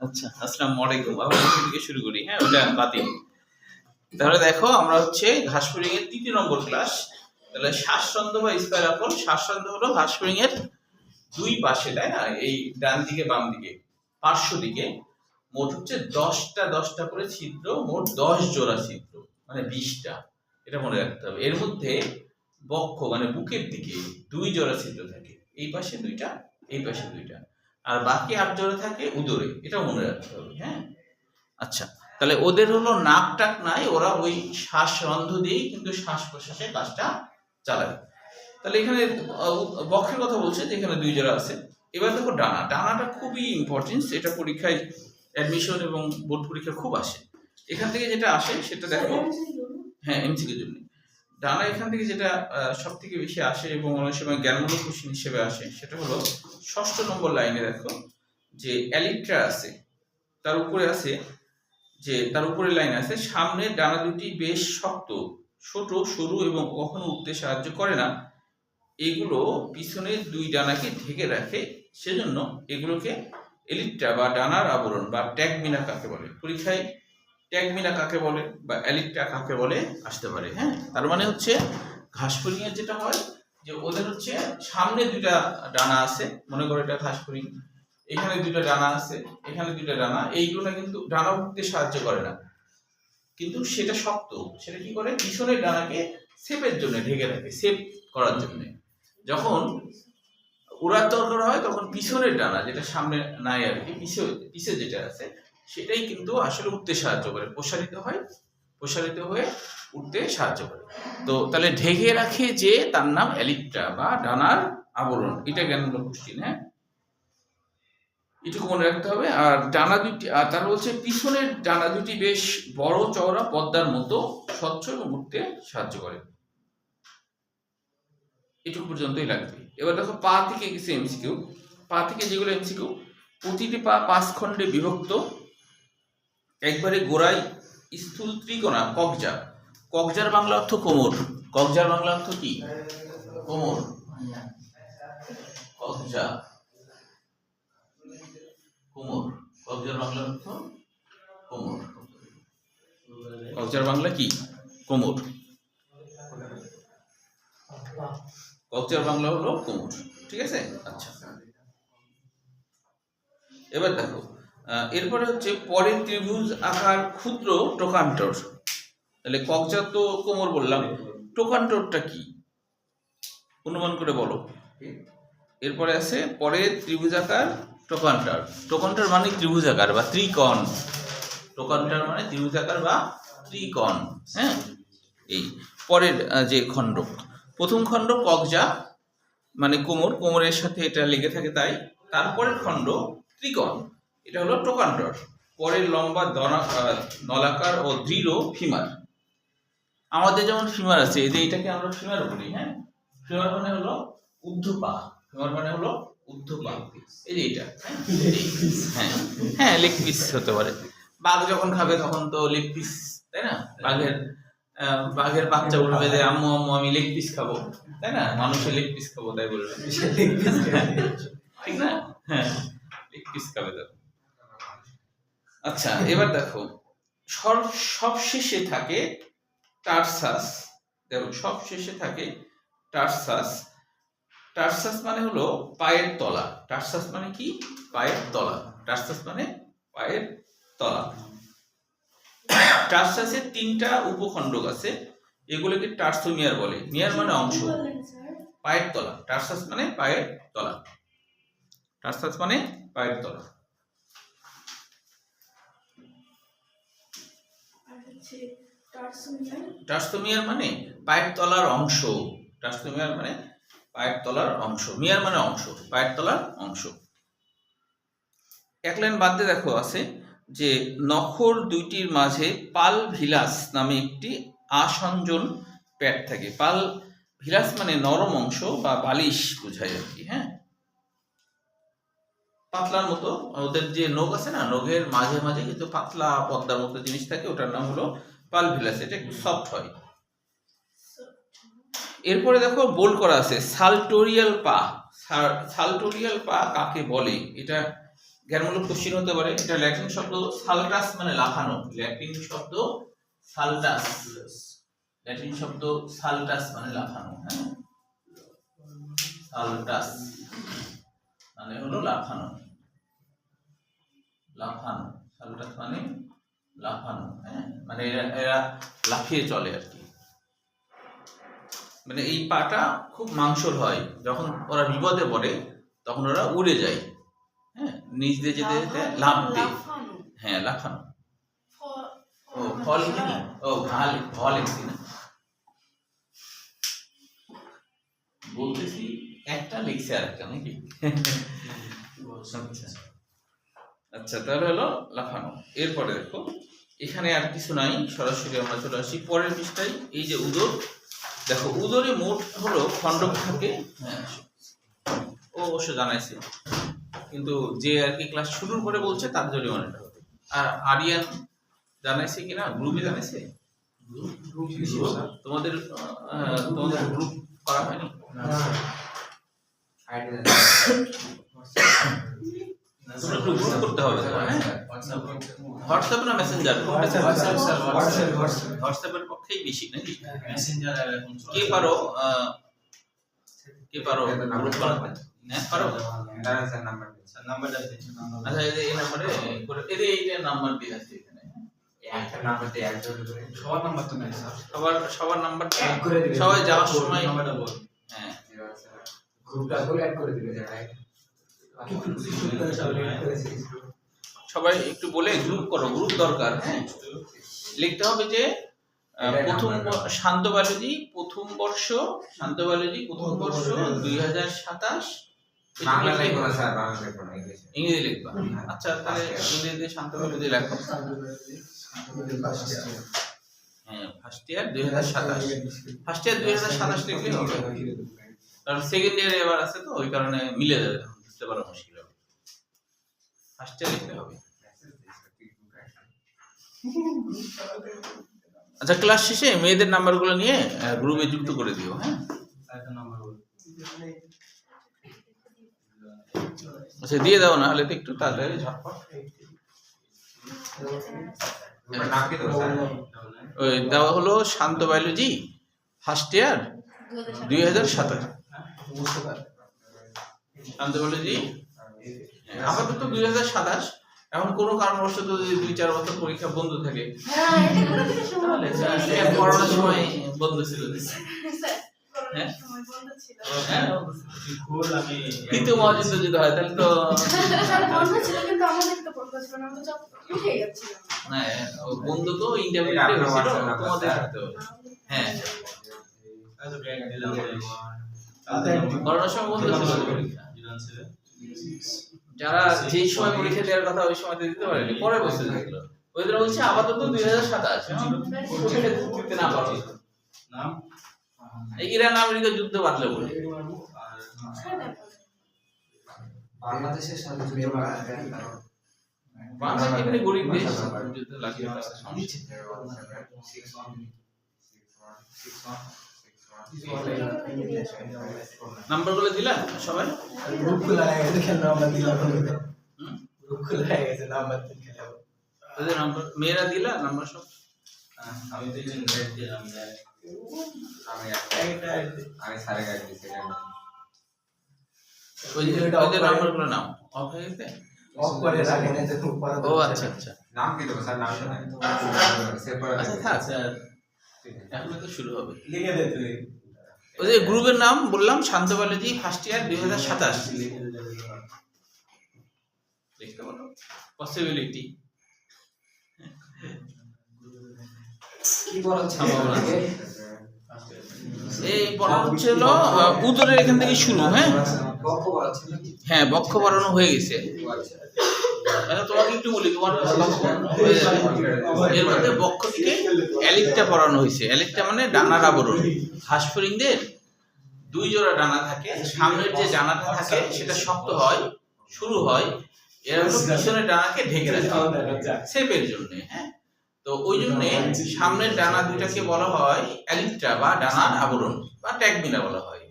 আচ্ছা, আসসালামু আলাইকুম। আবার এখান থেকে শুরু করি। হ্যাঁ, ওটা বাতিল। তাহলে দেখো আমরা হচ্ছে ঘাসফড়িং এর ৩য় নম্বর ক্লাস। তাহলে শ্বাসরন্ধ্র বা স্পাইরাকল, শ্বাসরন্ধ্র হলো ঘাসফড়িং এর দুই পাশে, তাই না? এই ডান দিকে বাম দিকে পার্শ্ব দিকে মোট হচ্ছে 10টা করে ছিদ্র, মোট 10 জোড়া ছিদ্র, মানে 20টা। এটা মনে রাখতে হবে। এর মধ্যে বক্ষ মানে বুকের দিকে 2 জোড়া ছিদ্র থাকে, এই পাশে 2টা, এই পাশে 2টা, আর বাকি 8 জোড়া থাকে উদরে। এটা মনে রাখতে হবে। হ্যাঁ, আচ্ছা। তাহলে ওদের হলো নাক টাক নাই, ওরা ওই শ্বাসরন্ধ্র দিয়েই কিন্তু শ্বাস প্রশ্বাসের কাজটা চালায়। তাহলে এখানে বক্ষের কথা বলছে যে এখানে 2 জোড়া আছে। এবার দেখো ডানা, ডানাটা খুবই ইম্পর্টেন্ট, এটা পরীক্ষায় অ্যাডমিশন এবং বোর্ড পরীক্ষা খুব আসে। এখান থেকে যেটা আসে সেটা দেখো, হ্যাঁ এমসিকিউর জন্য ডানা এখান থেকে যেটা সব থেকে বেশি আসে এবং অনেক সময় জ্ঞানমূলক কোশ্চেন হিসেবে আসে, সেটা হলো 6ষ্ঠ নম্বর লাইনে দেখো যে এলিট্রা আছে, তার উপরে আছে যে তার উপরে লাইন আছে, সামনের ডানা দুটি বেশ শক্ত, ছোট, সরু এবং কখনো উঠতে সাহায্য করে না। এগুলো পিছনের 2 ডানাকে ঢেকে রাখে, সেজন্য এগুলোকে এলিট্রা বা ডানার আবরণ বা ট্যাগমিনা কাকে বলে। পরীক্ষায় ট্যাগমিনা কাকে বলে বা এলিট্রা কাকে বলে আসতে পারে। হ্যাঁ, তার মানে হচ্ছে ঘাসফড়িং এর যেটা হয় যে ওদের হচ্ছে সামনে 2টা ডানা আছে, মনে করো এটা ঘাসফড়িং, এখানে 2টা ডানা আছে, এখানে 2টা ডানা, এইগুলো কিন্তু ডানা উঠতে সাহায্য করে না, কিন্তু সেটা শক্ত, সেটা কি করে পিছনের ডানাকে শেপের জন্য ঢেকে রাখে, শেপ করার জন্য। যখন উড়ার দরকার হয় তখন পিছনের ডানা, যেটা সামনে নাই আর কি, পিছে যেটা আছে সেটাই কিন্তু আসলে উঠতে সাহায্য করে, প্রসারিত হয়ে উঠতে সাহায্য করে। তো তাহলে ঢেকে রাখে যে, তার নাম এলিট্রা বা ডানার আবরণ। এটা জ্ঞানমূলক কোশ্চেন। হ্যাঁ, এটুকু মনে রাখতে হবে। আর ডানা দুটি, আর তার বলছে পিছনের ডানা দুটি বেশ বড় চওড়া পদ্মার মতো স্বচ্ছ এবং উঠতে সাহায্য করে। এটুকু পর্যন্তই লাগবে। এবার দেখো পা থেকে কিছু এমসিকিউ। পা থেকে যেগুলো এমসিকিউ, প্রতিটি পা 5 খণ্ডে বিভক্ত, একবারে গোড়ায় স্থূল ত্রিকোণা কবজা। কবজার বাংলা অর্থ কোমর। কবজার বাংলা অর্থ কি? কোমর। কবজা, কোমর। কবজার বাংলা অর্থ কোমর। কবজার বাংলা কি? কোমর। কবজার বাংলা হলো কোমর। ঠিক আছে, আচ্ছা। এবার দেখো এরপরে হচ্ছে পরের ত্রিভুজ আকার ক্ষুদ্র টোকান্টর। তাহলে কবজা তো কোমর বললাম, টোকান্টরটা কি অনুমান করে বলো। এরপরে আছে পরের ত্রিভুজাকার টোকান্টার। টোকান্টার মানে ত্রিভুজাকার বা ত্রিকোণ। টোকান্টার মানে ত্রিভুজাকার বা ত্রিকোণ। হ্যাঁ, এই পরের যে খণ্ড, প্রথম খণ্ড কবজা মানে কোমর, কোমরের সাথে এটা লেগে থাকে তাই। তারপরের খণ্ড ত্রিকোণ, এটা হলো টোকান্টর। পরের লম্বা নলাকার ও দৃঢ় ফিমার। আমাদের যেমন ফিমার আছে, এই যে এটাকে আমরা ফিমার বলি। হ্যাঁ, ফিমার মানে হলো ঊর্ধ্বপা। ফিমার মানে হলো ঊর্ধ্বপা। এই যে এটা, হ্যাঁ হ্যাঁ, লেগ পিস হতে পারে। বাঘ যখন খাবে তখন তো লেগ পিস, তাই না? বাঘের বাচ্চা বলবে যে আম্মু আম্মু আমি লেগ পিস খাবো, তাই না? মানুষের লেগ পিস খাবো তাই বলবে, ঠিক না? হ্যাঁ, লেগ পিস খাবে তো। আচ্ছা, এবার দেখো সব শেষে থাকে টার্সাস। দেখো সব শেষে থাকে টার্সাস। টার্সাস মানে হলো পায়ের তলা। টার্সাস মানে কি? পায়ের তলা। টার্সাস মানে পায়ের তলা। টার্সাসের 3টা উপখণ্ডক আছে, এগুলোকে টার্সোমিয়ার বলে। মিয়ার মানে অংশ, পায়ের তলা। টার্সাস মানে পায়ের তলা। টার্সাস মানে পায়ের তলা। টার্সোমিয়ার মানে পায়ের তলার অংশ। টার্সোমিয়ার মানে পায়ের তলার অংশ, মিয়ার মানে অংশ, পায়ের তলার অংশ। এক লাইন বাদ দিয়ে দেখো আছে যে নখর দুইটির মাঝে পাল ভিলাস নামে একটি আসঞ্জন প্যাড থাকে। পাল ভিলাস মানে নরম অংশ বা বালিশ বোঝায় আর কি। হ্যাঁ, পাতলার মতো ওদের যে নখ আছে না, নখের মাঝে মাঝে কিন্তু পাতলা পদ্মার মতো জিনিস থাকে, ওটার নাম হলো পাল ভিলাস। এটা একটু সফট হয়। এরপরে দেখো বোল্ড করা আছে সালটোরিয়াল পা। সালটোরিয়াল পা কাকে বলে এটা জ্ঞানমূলক কোশ্চেন হতে পারে। এটা ল্যাটিন শব্দ সালটাস মানে লাফানো, ল্যাটিন শব্দ সালটাস, ল্যাটিন শব্দ সালটাস মানে লাফানো। হ্যাঁ, সালটাস মানে হলো লাফানো, লাফানো, সালটাস মানে লাফানো। হ্যাঁ, মানে এরা লাফিয়ে চলে আর কি। মানে এই পাটা খুব মাংসল হয়, যখন ওরা বিপদে পড়ে তখন ওরা উড়ে যায়। হ্যাঁ, নিচ দিয়ে যেতে যেতে লাফ দিয়ে, হ্যাঁ লাফানো। ও ফল কিনা, ও ভাল ফল একটি না বলতেছি, একটা লিখছে আর একটা নাকি। আচ্ছা, তাহলে হলো লাফানো। এরপরে দেখো এখানে আর কিছু নাই, সরাসরি আমরা চলে আসি পরের পৃষ্ঠায়। এই যে উদর, দেখো উদরে মোট হলো খণ্ডক থাকে। হ্যাঁ, ও অবশ্য জানাইছে, কিন্তু যে আর কি ক্লাস শুরুর করে বলছে তার জরিমানাটা হবে। আর আরিয়ান জানাইছে কিনা, গ্রুপে জানাইছে? তোমাদের তোমাদের গ্রুপ করা হয়নি? গ্রুপ করতে হবে। হোয়াটসঅ্যাপ না মেসেঞ্জার? হোয়াটসঅ্যাপের পক্ষেই বেশি নাকি? মেসেঞ্জার কে পারো, কে পারো গ্রুপ বানাতে? হ্যাঁ পারো। আচ্ছা, এই নম্বরে করে এইটা নাম্বার দিয়ে আছে এখানে। একটা নাম্বার দিয়ে অ্যাড করে দেবে। সবার নাম্বার তো নাই স্যার, সবার নাম্বারটা অ্যাড করে দিবেন। সবাই যাওয়ার সময় নাম্বারটা বল। হ্যাঁ, গ্রুপটা করে অ্যাড করে দিবেন। সবাই একটু বলে গ্রুপ করো, গ্রুপ দরকার। হ্যাঁ, লিখতে হবে যে প্রথম শান্ত বায়োলজি প্রথম বর্ষ, শান্ত বায়োলজি প্রথম বর্ষ 2027। বাংলা লিখো না স্যার, বাংলা লিখো না, ইংরেজি লিখবা। আচ্ছা, তাহলে ইংরেজিতে শান্ত বায়োলজি লেখো। হ্যাঁ, ফার্স্ট ইয়ার 2027, ফার্স্ট ইয়ার 2027 লিখলে হবে, কারণ সেকেন্ড ইয়ারে এবার আছে তো ওই কারণে মিলে যাবে, তখন বুঝতে পারা মুশকিল হবে। ফার্স্ট ইয়ার লিখলে হবে। আচ্ছা, ক্লাস শেষে মেয়েদের নাম্বারগুলো নিয়ে গ্রুপে যুক্ত করে দিও। হ্যাঁ, আচ্ছা দিয়ে দাও, না হলে তো একটু তাড়াতাড়ি ঝটপট। ওই দেওয়া হলো শান্ত বায়োলজি ফার্স্ট ইয়ার 2027, শান্ত বায়োলজি আপাতত 2027। এখন কোনো কারণবশত যদি 2-4 বছর পরীক্ষা বন্ধ থাকে, তাহলে করোনার সময় বন্ধ ছিল। তৃতীয় মহাযুদ্ধ যদি হয় তাহলে তো বন্ধু তো ইন্টারমিডিয়েটে হয়েছিল, তোমাদের থাকতে হবে। হ্যাঁ, করোনার সময় বন্ধ ছিল পরীক্ষা। যারা যেই সময় পরীক্ষা দেওয়ার কথা ওই সময় দিতে পারেনি, পরের বছর দিয়েছিল। ওইদের বলছে আপাতত 2027 দিতে না পারবে। নাম ইরান আমেরিকা যুদ্ধ বাঁধলে বলে বাংলাদেশের সাথে যুদ্ধ বাংলাদেশ এমনি গরিব দেশ, যুদ্ধ লাগিয়ে নাম্বারগুলো দিলাম সবাই, গ্রুপগুলো লাগিয়ে দেখেন নাম্বার দিলাম, গ্রুপগুলো লাগিয়ে গেছে নাম্বার দিলাম, ওদের নাম্বার মেয়েরা দিলা নাম্বার সব। আমি তো ইনভাইট দিলাম, আমি সারে গাইড দিছিলাম। ওদের নাম্বারগুলো নাও, অফ হয়ে গেছে, অফ করে রাখেন। ও আচ্ছা আচ্ছা, নাম কি দেব স্যার? নাম সেভ করে আচ্ছা থাক স্যার, এখন তো শুরু হবে, লিখে দে তুই। ওই যে গ্রুপের নাম বললাম শান্ত বায়োলজি ফার্স্ট ইয়ার 2027 লিখতে বলো। পসিবিলিটি কি বলছে এই পড়া হচ্ছে হলো উদরের এখান থেকে শুরু। হ্যাঁ হ্যাঁ, বক্ষ বাড়ানো হয়ে গেছে। তোমাকে একটু বলি, তোমার এর মধ্যে বক্ষ থেকে অ্যালিকটা পড়ানো হয়েছে। অ্যালিকটা মানে ডানার আবরণ। হাঁসফড়িংদের 2 জোড়া ডানা থাকে, সামনের যে ডানাটা থাকে সেটা শক্ত হয়, শুরু হয়, এর হলো পিছনের ডানাকে ঢেকে রাখে শেপের জন্য। হ্যাঁ, তো ওই জন্য সামনের ডানা দুইটাকে বলা হয় অ্যালিকটা বা ডানার আবরণ বা ট্যাগমিনা বলা হয়।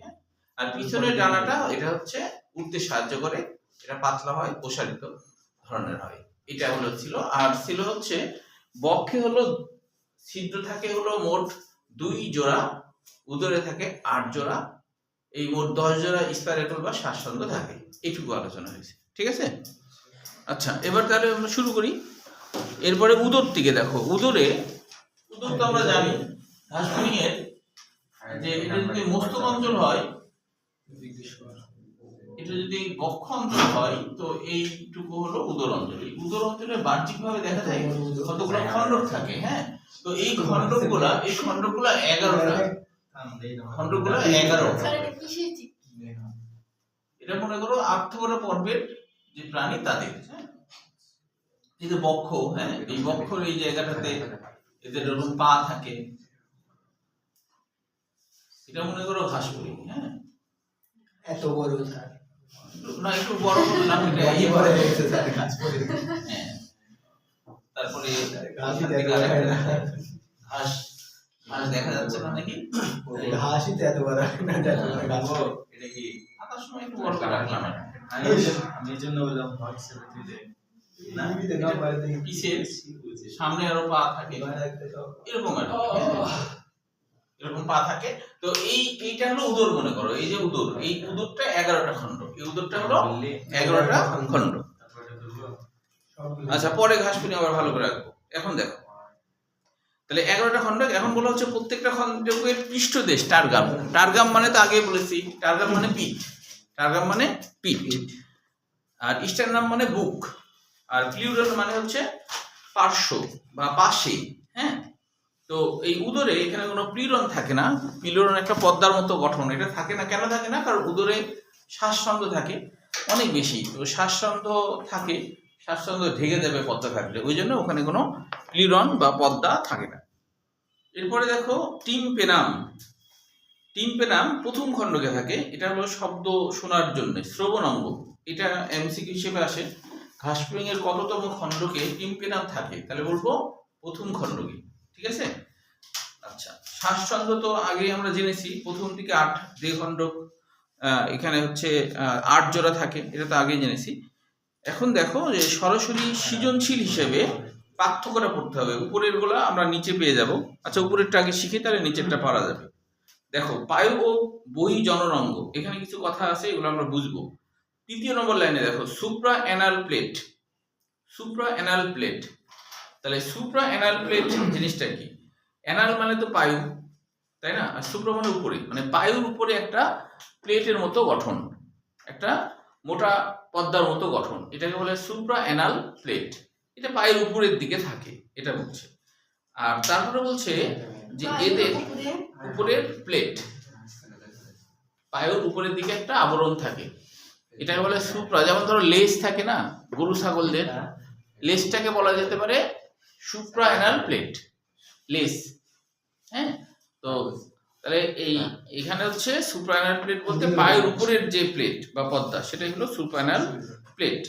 আর পিছনের ডানাটা এটা হচ্ছে উঠতে সাহায্য করে, এটা পাতলা হয়, প্রসারিত, ধরনের হয়। এটা হলো ছিল। আর ছিল হচ্ছে বক্ষে হলো ছিদ্র থাকে হলো মোট 2 জোড়া, উদরে থাকে 8 জোড়া, এই মোট 10 জোড়া স্পাইরাকল বা শ্বাসরন্ধ্র থাকে। এইটুকু আলোচনা হয়েছে, ঠিক আছে। আচ্ছা, এবার তাহলে আমরা শুরু করি। এরপরে উদর দিকে দেখো। উদর তো আমরা জানি ঘাসফড়িংয়ের যে এটা যদি মস্তক অঞ্চল হয়, এটা যদি বক্ষ অঞ্চল হয়, তো এইটুকু হলো উদর অঞ্চল। এই উদর অঞ্চলে বাহ্যিক ভাবে দেখা যায় কতগুলো খণ্ডক থাকে। হ্যাঁ, তো এই খণ্ডকগুলা 11টা। খণ্ডকগুলা 11টা। এটা মনে করো আর্থ্রোপোডা পর্বের যে প্রাণী তাদের। হ্যাঁ, এই যে বক্ষ, হ্যাঁ, এই বক্ষর এই জায়গাটাতে এদের এরকম পা থাকে। এটা মনে করো ঘাসফড়িং। হ্যাঁ, এত বড় না, একটু বড় করলাম। তারপরে ঘাস দেখা যাচ্ছে না নাকি? ঘাসই তো এত বড় না, এটা কি আতার সময় একটু বড় করে রাখলাম। আমি জন্য বললাম হোয়াটসঅ্যাপে দিলে না ভিডিওতে না বাইরে থেকে পিছের সামনে আরো পা থাকে, এরকম আর কি। এরকম পা থাকে। তো এইটা হলো উদর মনে করো। এই যে উদর, এই উদরটা 11টা খণ্ড। এই উদরটা হলো 11টা খণ্ড। আচ্ছা, পরে ঘাসফড়িং আবার ভালো করে রাখবো। এখন দেখো, তাহলে 11টা খণ্ড। এখন বলা হচ্ছে প্রত্যেকটা খণ্ডকের পৃষ্ঠদেশ টার্গাম। টার্গাম মানে তো আগে বলেছি, টার্গাম মানে পিঠ। টার্গাম মানে পিঠ, আর স্টার্নাম মানে বুক, আর প্লিউরাল মানে হচ্ছে পার্শ্ব বা পাশে। হ্যাঁ, তো এই উদরে এখানে কোনো প্লিউরন থাকে না। প্লিউরন একটা পদ্মার মতো গঠন, এটা থাকে না। কেন থাকে না? কারণ উদরে শ্বাসরন্ধ্র থাকে অনেক বেশি। তো শ্বাসরন্ধ্র থাকে, শ্বাসরন্ধ্র ঢেকে যাবে পদ্মা থাকলে, ওই জন্য ওখানে কোনো প্লিউরন বা পদ্মা থাকে না। এরপরে দেখো টিম্পেনাম। টিম্পেনাম প্রথম খণ্ডকে থাকে। এটা হলো শব্দ শোনার জন্য, শ্রবণ অঙ্গ। এটা এমসিকিউ হিসেবে আসে। ঘাসফড়িং এর কততম খণ্ডকে টিম্পেনাম থাকে? তাহলে বলবো প্রথম খণ্ডকে, ঠিক আছে। আচ্ছা, শ্বাসরন্ধ্র তো আগে আমরা জেনেছি, প্রথম দিকে 8 খণ্ডক, এখানে হচ্ছে 8 জোড়া থাকে, এটা তো আগেই জেনেছি। এখন দেখো যে সরাসরি সৃজনশীল হিসেবে পার্থক্যটা পড়তে হবে। উপরের গুলা আমরা নিচে পেয়ে যাব। আচ্ছা, উপরেরটা আগে শিখি, তাহলে নিচেরটা পারা যাবে। দেখো, পায়ু ও বহি জনরঙ্গ, এখানে কিছু কথা আছে, এগুলো আমরা বুঝবো। 3য় নম্বর লাইনে দেখো supra anal plate. Supra anal plate, তাহলে সুপ্রা অ্যানাল প্লেট জিনিসটা কি? অ্যানাল মানে তো পায়ু, তাই না? আর সুপ্রা মানে উপরে, মানে পায়ুর উপরে একটা প্লেটের মতো গঠন, একটা মোটা পদ্মার মতো গঠন, এটাকে বলে সুপ্রা অ্যানাল প্লেট। এটা পায়ের উপরের দিকে থাকে, এটা বলছে। আর তারপরে বলছে যে এদের উপরের প্লেট, পায়ের উপরের দিকে একটা আবরণ থাকে, এটাকে বলে সুপ্রা। যেমন ধরো লেজ থাকে না গরু ছাগলদের, লেজটাকে বলা যেতে পারে সুপ্রা অ্যানাল প্লেট, লেজ। হ্যাঁ, তো তাহলে এখানে হচ্ছে সুপ্রা অ্যানাল প্লেট বলতে পায়ের উপরের যে প্লেট বা পদ্মা, সেটাই হলো সুপ্রা অ্যানাল প্লেট।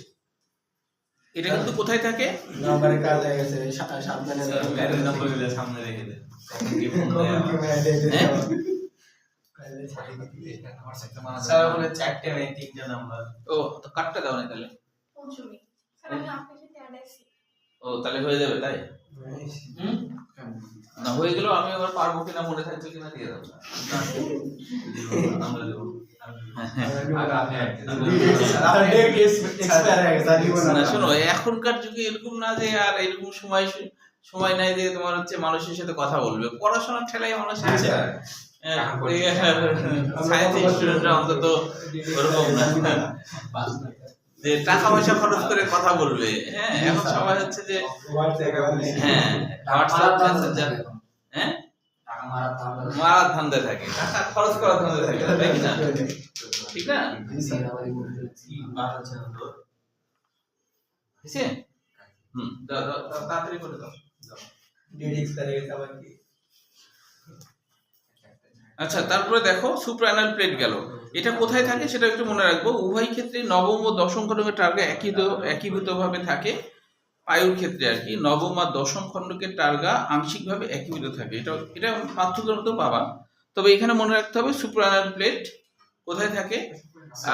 এটা কিন্তু কোথায় থাকে? নম্বরের কাজ হয়ে গেছে, সাবধানে গাড়ির নম্বরগুলো সামনে রেখে দে। স্যার বলে 4টে নেই 3টে নাম্বার। ও, তো কাটটা দাও না তাহলে। ও, তাহলে হয়ে যাবে তাই? না হয়ে গেলেও আমি আবার পারবো কিনা, মনে থাকবে কিনা দিয়ে দাও। আমরা দেব। না শোনো, এখনকার যুগে এরকম না যে আর এরকম সময় নাই যে তোমার হচ্ছে মানুষের সাথে কথা বলবে। পড়াশোনার ঠেলায় মানুষ হচ্ছে সায়েন্স স্টুডেন্টরা অন্তত ওরকম না যে টাকা পয়সা খরচ করে কথা বলবে। হ্যাঁ, এখন সবাই হচ্ছে যে হ্যাঁ হোয়াটসঅ্যাপ মেসেঞ্জার, হ্যাঁ মারার ধান্দা থাকে, টাকা খরচ করার ধান্দা থাকে, তাই না? ঠিক না? হয়েছে? তাড়াতাড়ি করে দাও। আচ্ছা, তারপরে দেখো সুপ্রাঅ্যানাল প্লেট গেল। এটা কোথায় থাকে সেটা একটু মনে রাখবো। উভয় ক্ষেত্রে নবম ও দশম খণ্ডকের টার্গা একীভূতভাবে থাকে। পায়ুর ক্ষেত্রে আর কি নবম আর দশম খণ্ডকের টার্গা আংশিকভাবে একীভূত থাকে। এটা পার্থক্যের মতো পাবা, তবে এখানে মনে রাখতে হবে সুপ্রাঅ্যানাল প্লেট কোথায় থাকে।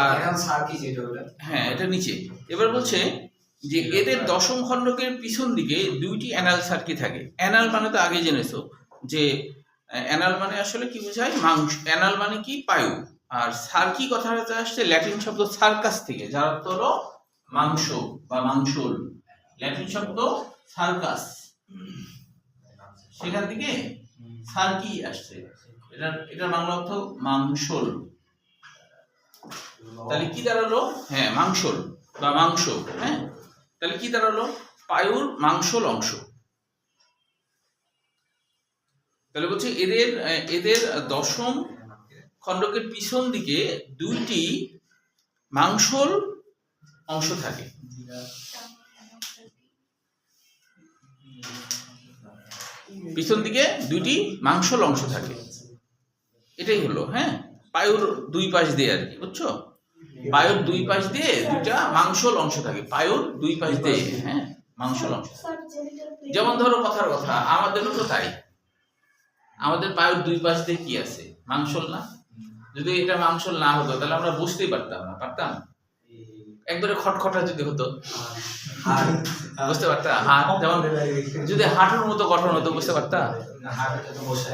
আর হ্যাঁ, এটা নিচে। এবার বলছে যে এদের দশম খণ্ডকের পিছন দিকে দুইটি অ্যানাল সার্কি থাকে। অ্যানাল মানে তো আগে জেনেছো যে অ্যানাল মানে আসলে কি বোঝায়, মাংস। অ্যানাল মানে কি, পায়ু। আর সার্কি কথাটা আসছে ল্যাটিন শব্দ সার্কাস থেকে, যার অর্থ হলো মাংস বা মাংসল। ল্যাটিন শব্দ সার্কাস, সেখান থেকে সার্কি আসছে। এটার বাংলা অর্থ মাংসল। তাহলে কি দাঁড়ালো, হ্যাঁ মাংসল বা মাংস। হ্যাঁ, তাহলে কি দাঁড়ালো, পায়ুর মাংসল অংশ। তাহলে বলছে এদের দশম খণ্ডকের পিছন দিকে দুইটি মাংসল অংশ থাকে। পিছন দিকে দুইটি মাংসল অংশ থাকে, এটাই হলো। হ্যাঁ, পায়ুর দুই পাশ দিয়ে আর কি, বুঝছো? পায়ুর দুই পাশ দিয়ে দুইটা মাংসল অংশ থাকে, পায়ুর দুই পাশ দিয়ে, হ্যাঁ মাংসল অংশ। যেমন ধরো কথার কথা, আমাদেরও তো তাই, আমাদের পায়ুর দুই পাশ দিয়ে কি আছে, মাংসল না? যদি এটা মাংসল না হতো তাহলে আমরা বুঝতেই পারতাম না, পারতাম? একবারে খটখটা যদি হতো বুঝতে পারতাম। হাত যেমন যদি হাঁটুর মতো গঠন হতো বুঝতে পারতাম,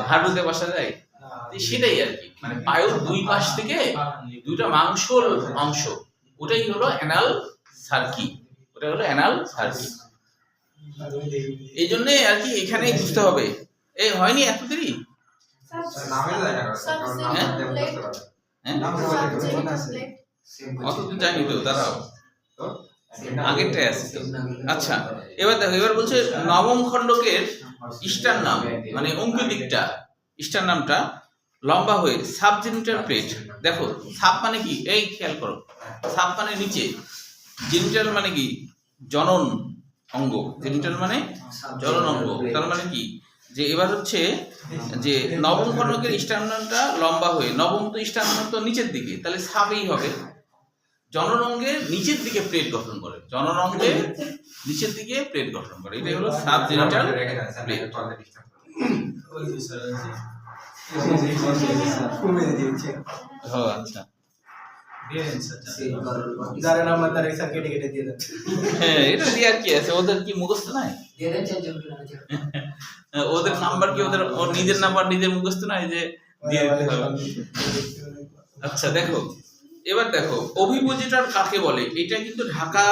হাঁটুতে বসা যায়, সেটাই আর কি। মানে পায়ুর দুই পাশ থেকে দুইটা মাংসল অংশ, ওটাই হলো অ্যানাল সার্কি, ওটা হলো অ্যানাল সার্কি। এই জন্যে আর কি এখানেই বুঝতে হবে। এই হয়নি এত দেরি? অতদিন জানি তো, দাঁড়াও আগেরটাই আছে তো। আচ্ছা, এবার দেখো, এবার বলছে নবম খণ্ডকের ইস্টার নাম, মানে অঙ্কিত দিকটা, ইস্টার নামটা লম্বা হয়ে সাবজেনিটাল প্লেট। দেখো সাব মানে কি, এই খেয়াল করো, সাব মানে নিচে, জেনিটাল মানে কি, জনন অঙ্গ। জেনিটাল মানে জনন অঙ্গ। তার মানে কি, যে এবার হচ্ছে যে নবম খণ্ডকের ইষ্টান্নটা লম্বা হয়ে, নবম তো ইষ্টান্ন তো নিচের দিকে, তাহলে সাবেই হবে। জনন অঙ্গের নিচের দিকে প্লেট গঠন করে, জনন অঙ্গের নিচের দিকে প্লেট গঠন করে, এটাই হলো সাবজেনিটাল প্লেট। ও আচ্ছা, যারা নাম্বার তার স্যার কেটে কেটে দিয়ে দেন। হ্যাঁ এটা দিয়ে আর কি আছে, ওদের কি মুখস্থ নাই? ওদের নাম্বার কি, ওদের নিজের নাম্বার নিজের মুখস্থ নাই যে দিয়ে দিতে হবে? আচ্ছা দেখো, এবার দেখো অভিপোজিটর কাকে বলে, এটা কিন্তু ঢাকা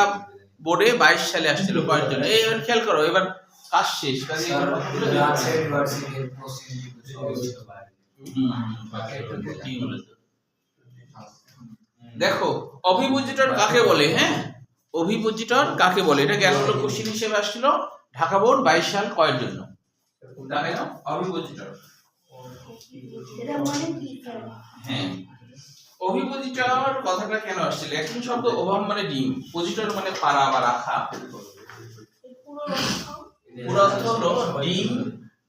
বোর্ডে 22 সালে আসছিল কয়েকজন জন্য। এই এবার খেয়াল করো, এবার কাজ শেষ, কাজে এবার দেখো অভিপোজিটর কাকে বলে। হ্যাঁ, অভিপোজিটর কাকে বলে, এটা জ্ঞানমূলক কোশ্চেন হিসেবে আসছিল ঢাকা বোর্ড 22 সাল কয়ের জন্য। জানেন না অভিপোজিটর? হ্যাঁ, অভিপোজিটর কথাটা কেন আসছিল, একই শব্দ ওভাম মানে ডিম, পজিটর মানে পাড়া বা রাখা। পুরো অর্থ হলো ডিম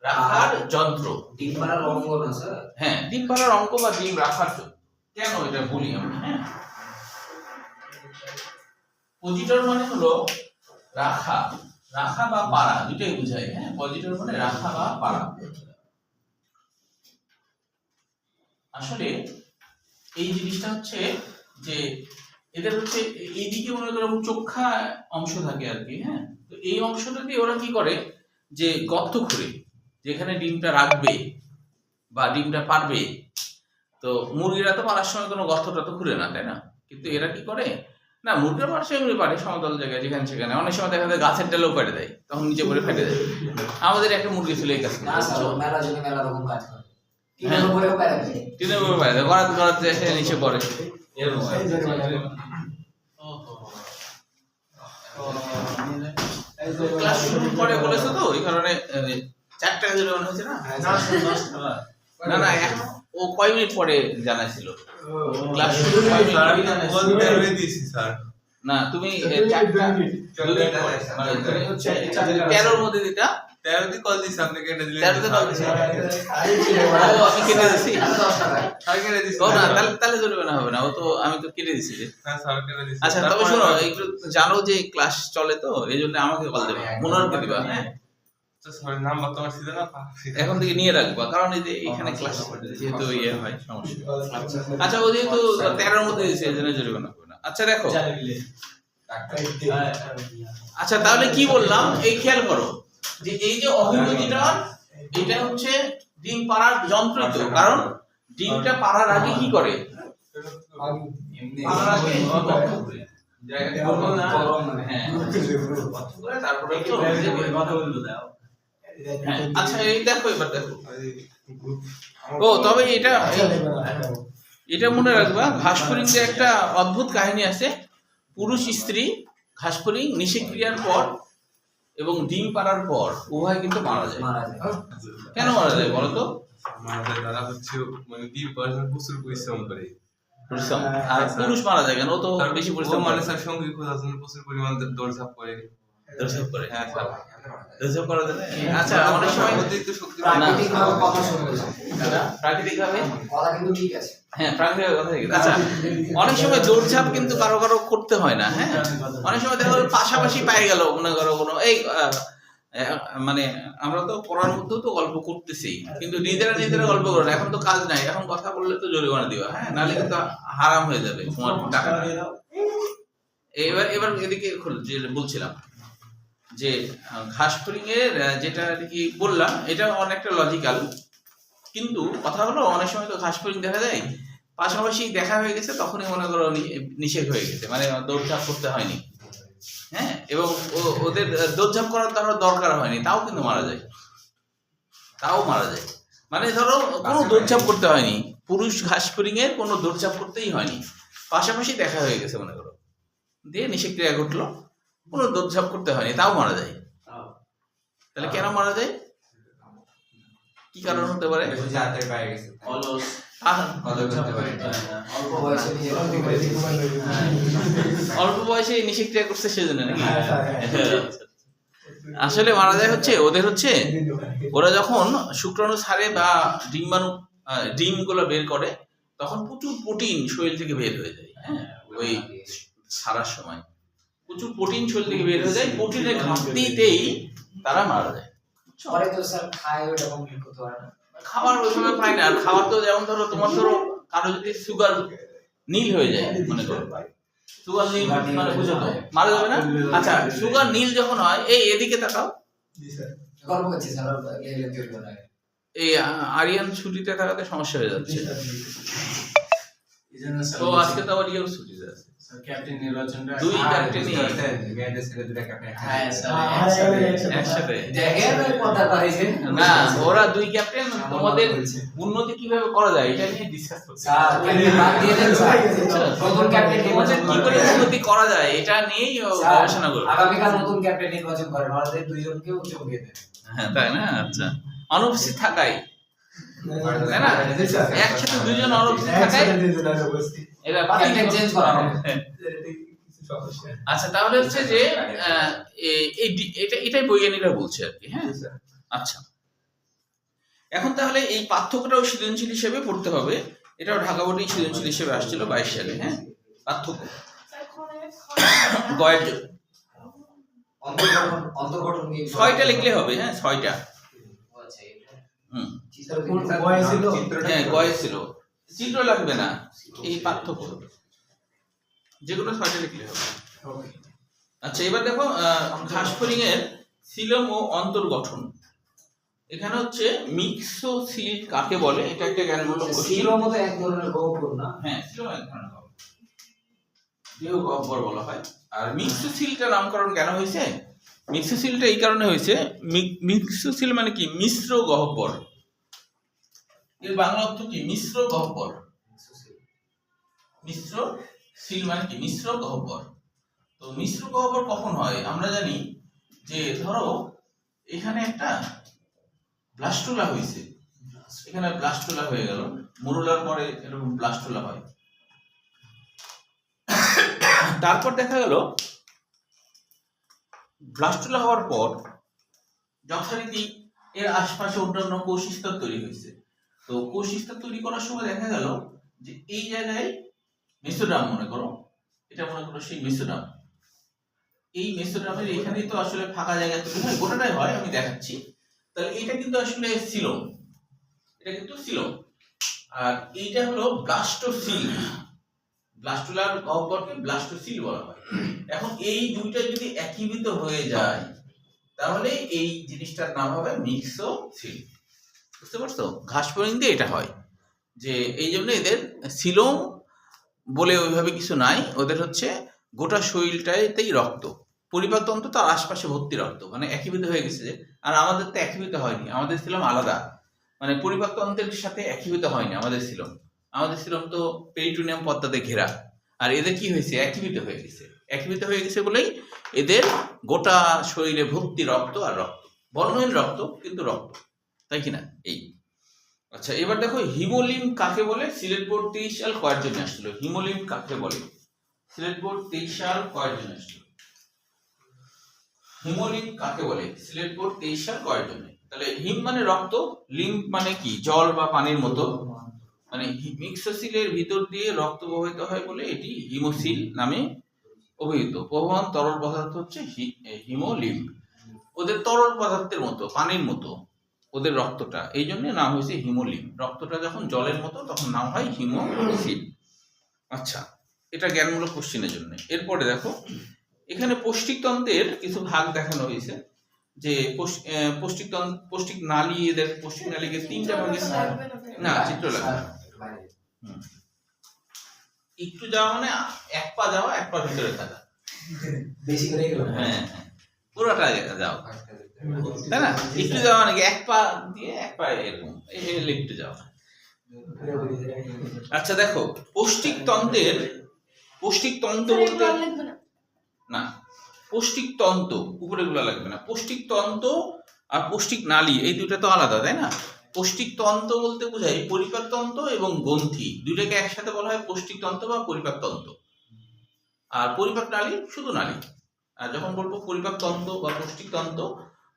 রাখার যন্ত্র, ডিম পাড়ার অঙ্ক না স্যার? হ্যাঁ ডিম পাড়ার অঙ্ক বা ডিম রাখার যন্ত্র। কেন এটা বলি আমি, হ্যাঁ পজিটর মানে হলো রাখা, রাখা বা পাড়া দুটোই বোঝায়। হ্যাঁ, পজিটর মানে রাখা বা পাড়া। আসলে এই জিনিসটা হচ্ছে যে এদের হচ্ছে এইদিকে মনে করো চোখা অংশ থাকে আর কি। হ্যাঁ, তো এই অংশটা দিয়ে ওরা কি করে, যে গর্ত খুঁড়ে যেখানে ডিমটা রাখবে বা ডিমটা পারবে। তো মুরগিরা তো পারার সময় কোনো গর্তটা তো খুঁড়ে না, তাই না? কিন্তু এরা কি করে না, মুরগিরা পারছে এমনি পারে সমতল জায়গায় যেখানে সেখানে, অনেক সময় দেখা যায় গাছের ডালেও পেটে দেয়, তখন নিচে পড়ে ফেটে দেয়। আমাদের একটা মুরগি ছিল এই কাজ, না স্যার, মেলা জন্য মেলা রকম কাজ করে। হ্যাঁ, টিনের উপরেও পারে না। টিনের উপরে পারে, গড়াতে গড়াতে এসে নিচে পড়ে এরকম। ক্লাস শুরু করে বলেছো তো, এই কারণে 4 টাকা দিলে মনে হচ্ছে না? না না, ও কয় মিনিট পরে জানাইছিল ক্লাস শুরু কয় মিনিট? না তুমি 4টা মানে তুমি হচ্ছে 13 মধ্যে দিতা, 13 কল দিছি আপনি কেটে দিলেন। 13 কল দিছি। ও আমি কেটে দিছি। আমি 10 টাকা। স্যার কেটে দিছি। ও না, তাহলে জরিমানা হবে না, ও তো আমি তো কেটে দিছি রে। হ্যাঁ স্যার কেটে দিছি। আচ্ছা তবে শোনো, একটু জানো যে ক্লাস চলে তো এই জন্য আমাকে কল দেবে, মনোহরকে দিবা। হ্যাঁ, তো স্যার নাম্বার তোমার ছিল না? এখন থেকে নিয়ে রাখবা, কারণ এই যে এখানে ক্লাস যেহেতু ইয়ে হয় সমস্যা। আচ্ছা ও যেহেতু 13 মধ্যে দিয়েছে এই জন্য জরিমানা হবে না। আচ্ছা দেখো আচ্ছা তাহলে কি বললাম এই খেয়াল করো যে এই যে অভিমুখীটা এটা হচ্ছে ডিম পাড়ার যন্ত্রিত, কারণ ডিমটা পাড়ার আগে কি করে পাড়ার আগে জায়গাটা গরম না, হ্যাঁ করে তারপরে কথা বলতে দাও। হ্যাঁ, আচ্ছা এই দেখো এবার দেখো। ও তবে এটা মনে রাখবা, ঘাসফড়িংয়ে একটা অদ্ভুত কাহিনী আছে। পুরুষ স্ত্রী ঘাসফড়িং নিষেক্রিয়ার পর এবং ডিম পাড়ার পর উভয় কিন্তু মারা যায়। মারা যায়। কেন মারা যায় বলো তো? তারা হচ্ছে মানে ডিম পাড়ার জন্য প্রচুর পরিশ্রম করে। পরিশ্রম। আর পুরুষ মারা যায় কেন? ও তো তার বেশি ও পরিশ্রম মানে করে। স্যার সঙ্গী খোঁজার জন্য প্রচুর পরিমাণ দৌড়ঝাঁপ করে। দর্শক করে। হ্যাঁ স্যার। দর্শক করা যায় না? আচ্ছা অনেক সময় অতিরিক্ত শক্তি প্রাকৃতিকভাবে কথা শুনতে চায়। প্রাকৃতিক ভাবে, কথা কিন্তু ঠিক আছে। হ্যাঁ প্রাকৃতিক কথা ঠিক আছে। আচ্ছা অনেক সময় দৌড়ঝাঁপ কিন্তু কারো কারো করতে হয় না, হ্যাঁ অনেক সময় দেখো পাশাপাশি পাই গেল মনে করো কোনো এই মানে আমরা তো পড়ার মধ্যেও তো গল্প করতেছি, কিন্তু নিজেরা গল্প করো না, এখন তো কাজ নাই, এখন কথা বললে তো জরিমানা দিবা, হ্যাঁ নাহলে কিন্তু হারাম হয়ে যাবে তোমার টাকা। এবার এদিকে যে বলছিলাম যে ঘাসফড়িং এর যেটা আর কি বললাম এটা অনেকটা লজিক্যাল, কিন্তু কথা হলো অনেক সময় তো ঘাসফড়িং দেখা যায় পাশাপাশি দেখা হয়ে গেছে, তখনই মনে করো নিষেধ হয়ে গেছে, মানে দৌড়ঝাঁপ করতে হয়নি, হ্যাঁ এবং ওদের দৌড়ঝাঁপ করার তার দরকার হয়নি, তাও কিন্তু মারা যায়, মানে ধরো কোনো দৌড়ঝাঁপ করতে হয়নি, পুরুষ ঘাসফড়িং এর কোনো দৌড়ঝাঁপ করতেই হয়নি, পাশাপাশি দেখা হয়ে গেছে মনে করো, দিয়ে নিষেক্রিয়া ঘটলো, কোনো দৌড়ঝাঁপ করতে হয়নি, তাও মারা যায়। তাহলে কেন মারা যায়, কি কারণ হতে পারে? অলস অল্প বয়সে নিজের অল্প বয়সে নিষেক্রিয়া করছে সেজন্য নাকি? আসলে মারা যায় হচ্ছে ওদের হচ্ছে ওরা যখন শুক্রাণু ছাড়ে বা ডিমগুলো বের করে তখন প্রচুর প্রোটিন শরীর থেকে বের হয়ে যায়, হ্যাঁ ওই ছাড়ার সময় প্রচুর প্রোটিন শরীর থেকে বের হয়ে যায়, প্রোটিনের ঘাটতিতেই তারা মারা যায়। পরে তো স্যার খায় ওটা কমপ্লিট করতে পারে না। খাবার ওই সময় পায় না, আর খাবার তো যেমন ধরো তোমার কারো যদি সুগার নীল হয়ে যায় মনে করো, সুগার নীল মানে বুঝো তো মারা যাবে না। আচ্ছা সুগার নীল যখন হয় এদিকে তাকাও, গল্প করছি স্যার লেলে তৈরি করা হয়। এই আরিয়ান ছুটিতে থাকাতে সমস্যা হয়ে যাচ্ছে, এইজন্য তো আজকে তো আবার ইয়েও ছুটিতে আছে, ক্যাপ্টেন নির্বাচনটা দুই ক্যাপ্টেনই হ্যাঁ স্যার একসাথে। দেখেন ওই কথা পাইছে না ওরা দুই ক্যাপ্টেন তোমাদের উন্নতি কিভাবে করা যায় এটা নিয়ে ডিসকাস করছে। স্যার ক্যাপ্টেন বাদ দিয়ে দেন স্যার। নতুন ক্যাপ্টেন তোমাদের কি করে উন্নতি করা যায় এটা নিয়েই গবেষণা করবে। আগামীকাল নতুন ক্যাপ্টেন নির্বাচন করেন, আমাদের দুইজনকেও চমকিয়ে দেন। হ্যাঁ তাই না? আচ্ছা অনুপস্থিত থাকাই তাই না, একসাথে দুইজন অনুপস্থিত থাকাই এটা ক্যাপ্টেন চেঞ্জ করা হবে। আচ্ছা তাহলে হচ্ছে যে এটাই বৈজ্ঞানিকরা বলছে আর কি, হ্যাঁ আচ্ছা এখন তাহলে এই পার্থক্যটাও সৃজনশীল হিসেবে পড়তে হবে, এটাও ঢাকা বোর্ডে সৃজনশীল হিসেবে আসছিল 22 সালে, হ্যাঁ পার্থক্য গয়ের জন্য অন্তর্গঠন কি 6টা লিখলে হবে, হ্যাঁ 6টা। আচ্ছা এটা হুম চিত্র হ্যাঁ গয়ে ছিল, চিত্র লাগবে না, এই পার্থক্য যেগুলো 6টা লিখলে হবে। আচ্ছা এবার দেখো ঘাসফড়িং এর সিলম ও অন্তর্গঠন, এখানে হচ্ছে মিক্সোসিল কাকে বলে এটা একটা জ্ঞানমূলক কোশ্চেন। সিলোর মতো এক ধরনের গহ্বর না? হ্যাঁ সিলম এক ধরনের গহ্বর, দেহ গহ্বর বলা হয়। আর মিক্সোসিলটা নামকরণ কেন হয়েছে? মিক্সোসিলটা এই কারণে হয়েছে, মিক্সোসিল মানে কি মিশ্র গহ্বর, এর বাংলা অর্থ কি মিশ্র গহ্বর, মিশ্র সিল মানে কি মিশ্র গহ্বর। তো মিশ্র গহ্বর কখন হয় আমরা জানি যে ধরো এখানে একটা ব্লাস্টুলা হয়েছে, এখানে ব্লাস্টুলা হয়ে গেল, মরুলার পরে এরকম ব্লাস্টুলা হয়, তারপর দেখা গেল ব্লাস্টুলা হওয়ার পর যথারীতি এর আশপাশে অন্যান্য কোষস্তর তৈরি হয়েছে। তো কোষস্তর তৈরি করার সময় দেখা গেল যে এই জায়গায় মেসোডাম মনে করো, এটা মনে করো সেই মেসোডাম, এই মেসোডামের এখানেই তো আসলে ফাঁকা জায়গা তৈরি হয়, গোটাটাই হয় আমি দেখাচ্ছি। তাহলে এটা কিন্তু আসলে সিলোম, এটা কিন্তু সিলোম, আর এইটা হলো ব্লাস্টোসিল, ব্লাস্টুলার গহ্বরকে ব্লাস্টোসিল বলা হয়। এখন এই দুইটা যদি একীভূত হয়ে যায় তাহলে এই জিনিসটার নাম হবে মিক্সোসিল। বুঝতে পারছো? ঘাস ফড়িং দিয়ে এটা হয়, যে এই জন্য এদের সিলোম বলে ওইভাবে কিছু নাই, ওদের হচ্ছে গোটা শরীরটাতেই রক্ত, পরিপাকতন্ত্র তার আশপাশে ভর্তি রক্ত, মানে একীভূত হয়ে গেছে। আর আমাদের তো একীভূত হয়নি, আমাদের সিলোম আলাদা, মানে পরিপাকতন্ত্রের সাথে একীভূত হয়নি আমাদের সিলোম। আমাদের সিলোম তো পেরিটোনিয়াম পর্দাতে ঘেরা, আর এদের কি হয়েছে? একীভূত হয়ে গেছে। একীভূত হয়ে গেছে বলেই এদের গোটা শরীরে ভর্তি রক্ত, আর রক্ত বর্ণহীন রক্ত, কিন্তু রক্ত, তাই কিনা? এই আচ্ছা, এবার দেখো হিমোলিম কাকে বলে? সিলেট বোর্ড 23 সাল কয়ের জন্য আসছিল। হিমোলিম কাকে বলে? সিলেট বোর্ড 23 সাল কয়ের জন্য আসছিল। হিমোলিম কাকে বলে? সিলেট বোর্ড 23 সাল কয়ের জন্য। তাহলে হিম মানে রক্ত, লিম মানে কি? জল বা পানির মতো, মানে মিক্সোসিলের ভিতর দিয়ে রক্ত প্রবাহিত হয় বলে এটি হিমোসিল নামে অভিহিত। প্রবাহমান তরল পদার্থ হচ্ছে হিমোলিম। ওদের তরল পদার্থের মতো, পানির মতো ওদের রক্তটা, এই জন্য নাম হয়েছে হিমোলিম। রক্তটা যখন জলের মতো তখন নাম হয় হিমোসিল। আচ্ছা, এটা জ্ঞানমূলক কোশ্চেনের জন্য। এরপরে দেখো এখানে পৌষ্টিকতন্ত্রের কিছু ভাগ দেখানো হয়েছে, যে পৌষ্টিক নালী, এদের পৌষ্টিক নালীকে তিনটা ভাগে, না চিত্র লাগবে না। একটু যাওয়া মানে এক পা যাওয়া, এক পা ভিতরে থাকা, বেশি করে গেল। হ্যাঁ পুরোটা যাও, তাই না? একটু যাওয়া মানে এক পা দিয়ে এক পা এরকম, এই একটু যাওয়া। আচ্ছা দেখো, পৌষ্টিকতন্ত্র বলতে না, পৌষ্টিকতন্ত্র উপরে গুলো লাগবে না। পৌষ্টিকতন্ত্র আর পৌষ্টিক নালী এই দুইটা তো আলাদা, তাই না? পৌষ্টিকতন্ত্র বলতে বোঝায় পরিপাকতন্ত্র এবং গ্রন্থি, দুইটাকে একসাথে বলা হয় পৌষ্টিকতন্ত্র বা পরিপাকতন্ত্র। আর পরিপাক নালী শুধু নালী। আর যখন বলবো পরিপাকতন্ত্র বা পৌষ্টিকতন্ত্র,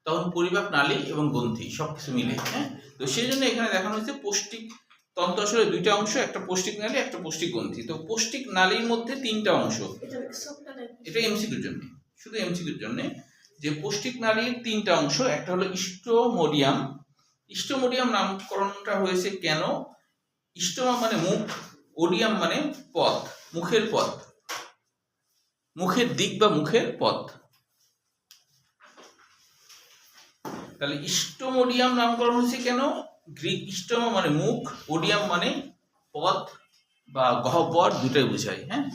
তখন পরিপাক নালী এবং গ্রন্থি সবকিছু মিলে। হ্যাঁ, তো সেই জন্য এখানে দেখানো হয়েছে পৌষ্টিকতন্ত্র আসলে দুইটা অংশ, একটা পৌষ্টিক নালী, একটা পৌষ্টিক গ্রন্থি। তো পৌষ্টিক নালীর মধ্যে তিনটা অংশ। এটা এমসিকিউর জন্য, শুধু এমসিকিউর জন্য, যে পৌষ্টিক নালীর তিনটা অংশ। একটা হলো ইস্টোমোডিয়াম। ইস্টোমোডিয়াম নামকরণটা হয়েছে কেন? ইস্টোমা মানে মুখ, ওডিয়াম মানে পথ, মুখের পথ, মুখের দিক বা মুখের পথ। তাহলে ইস্টোমোডিয়াম নামকরণ হয়েছে কেন? গ্রিক ইস্টোমা মানে মুখ, ওডিয়াম মানে পথ বা গহ্বর, দুটাই বোঝায়। হ্যাঁ,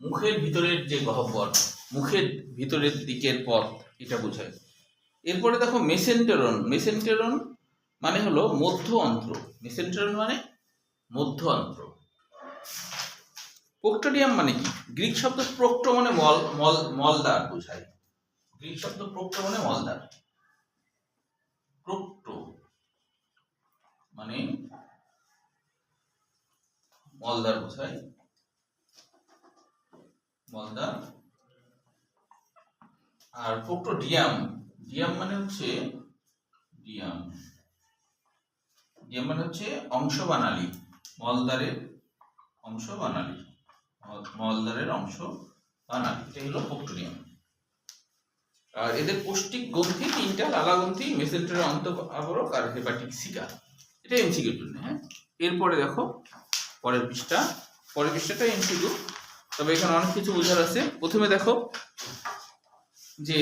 মুখের ভিতরের যে গহ্বর, মুখের ভিতরের দিকের পথ, এটা বোঝায়। এরপরে দেখো মেসেন্টেরন। মেসেন্টেরন মানে হলো মধ্য অন্ত্র। মেসেন্টেরন মানে মধ্য অন্ত্র। প্রোক্টোডিয়াম মানে কি? গ্রিক শব্দ প্রোক্টো মানে মলদার বোঝায়। গ্রিক শব্দ প্রোক্টো মানে মলদার। প্রোক্টো মানে মলদার বোঝায়, মলদার। আর প্রোক্টোডিয়াম, ডিয়াম মানে হচ্ছে ডিয়াম, ডিয়াম মানে হচ্ছে অংশ বা নালী, মলদারের অংশ বা নালী, মলদারের অংশ বা নালী, এটা হলো প্রোক্টোডিয়াম। আর এদের পৌষ্টিক গ্রন্থি তিনটা, লালা গ্রন্থি, মেসেন্টেরন অন্তঃআবরক আর হেপাটিক সিকা। এটা এমসিকিউর জন্য। হ্যাঁ, এরপরে দেখো পরের পৃষ্ঠাটা এমসিকিউ, তবে এখানে অনেক কিছু বোঝার আছে। প্রথমে দেখো যে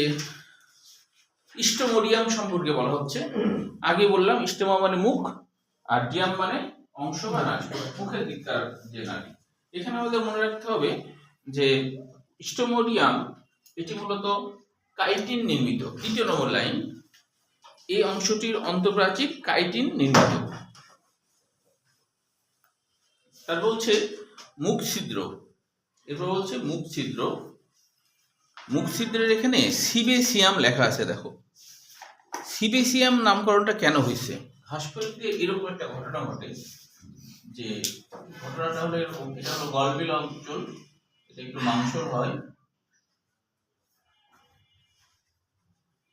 ইস্টোমোডিয়াম সম্পর্কে বলা হচ্ছে। আগে বললাম ইস্টোমা মানে মুখ, আর ডিয়াম মানে অংশ বা নালী, মুখের দিককার যে নালী। এখানে আমাদের মনে রাখতে হবে যে ইস্টোমোডিয়াম এটি মূলত কাইটিন নির্মিত। তৃতীয় নম্বর লাইন, এই অংশটির অন্তঃপ্রাচীর কাইটিন নির্মিত। তারপর বলছে মুখ ছিদ্র। এরপর বলছে মুখ ছিদ্র। মুখ ছিদ্রের এখানে সিবেসিয়াম লেখা আছে। দেখো সিবেসিয়াম নামকরণটা কেন হয়েছে? হাসপাতালে এরকম একটা ঘটনা ঘটে, যে ঘটনাটা হলো এরকম। এটা হলো গলবিল অঞ্চল, এটা একটু মাংসল হয়,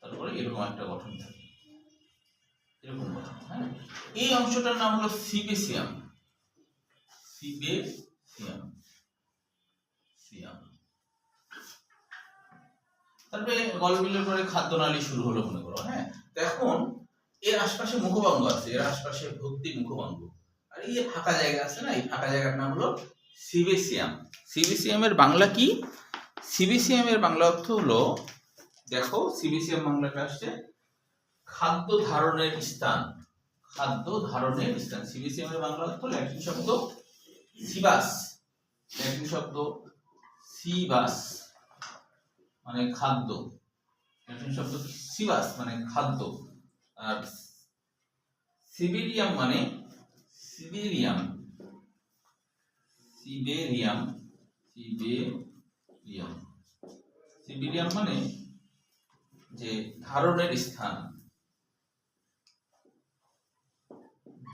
তারপরে এরকম একটা গঠন থাকে, এরকম গঠন। হ্যাঁ, এই অংশটার নাম হলো সিবেসিয়াম। সিবেসিয়াম, সিয়াম। তারপরে গলবিলের পরে খাদ্যনালী শুরু হলো মনে করো। হ্যাঁ, তো এখন এর আশপাশে মুখভঙ্গ আছে, এর আশপাশে ভর্তি মুখভঙ্গ, আর এই ফাঁকা জায়গা আছে না, এই ফাঁকা জায়গার নাম হলো সিবেসিয়াম। সিবেসিয়াম এর বাংলা কি? সিবেসিয়াম এর বাংলা অর্থ হলো, দেখো সিবেসিয়াম বাংলাটা আসছে খাদ্য ধারণের স্থান। খাদ্য ধারণের স্থান। সিবেসিয়াম এর বাংলা অর্থ ল্যাটিন শব্দ সিবাস। ল্যাটিন শব্দ সিবাস মানে খাদ্য। ল্যাটিন শব্দ সিবাস মানে খাদ্য। আর সিবেরিয়াম মানে সিবেরিয়াম। সিবেরিয়াম সিবেরিয়াম সিবেরিয়াম মানে যে ধারণের স্থান।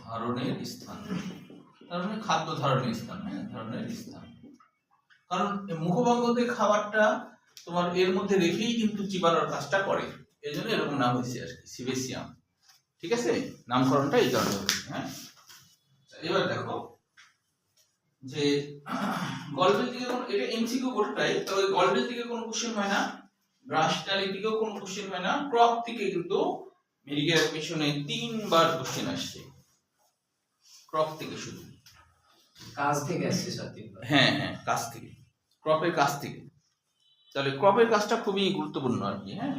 ধারণের স্থান তার মানে খাদ্য ধারণের স্থান। হ্যাঁ, ধারণের স্থান। কারণ মুখভঙ্গতে খাবারটা তোমার এর মধ্যে রেখেই কিন্তু চিবানোর কাজটা করে, এই জন্য এরকম নাম হয়েছে আর কি সিবেসিয়াম। ঠিক আছে, নামকরণটা এই কারণে হয়েছে। হ্যাঁ, এবার দেখো যে গল্পের দিকে কোনো, এটা এমসিকিউ গোটাটাই, তবে গল্পের দিকে কোনো কোশ্চেন হয় না, ব্রাশ টালির দিকেও কোনো কোশ্চেন হয় না, ক্রপ থেকে কিন্তু মেডিকেল অ্যাডমিশনে 3বার কোশ্চেন আসছে ক্রপ থেকে শুধু। কাজ থেকে আসছে স্যার 3বার। হ্যাঁ হ্যাঁ, কাজ থেকে, ক্রপের কাজ থেকে। তাহলে ক্রপের কাজটা খুবই গুরুত্বপূর্ণ আর কি। হ্যাঁ,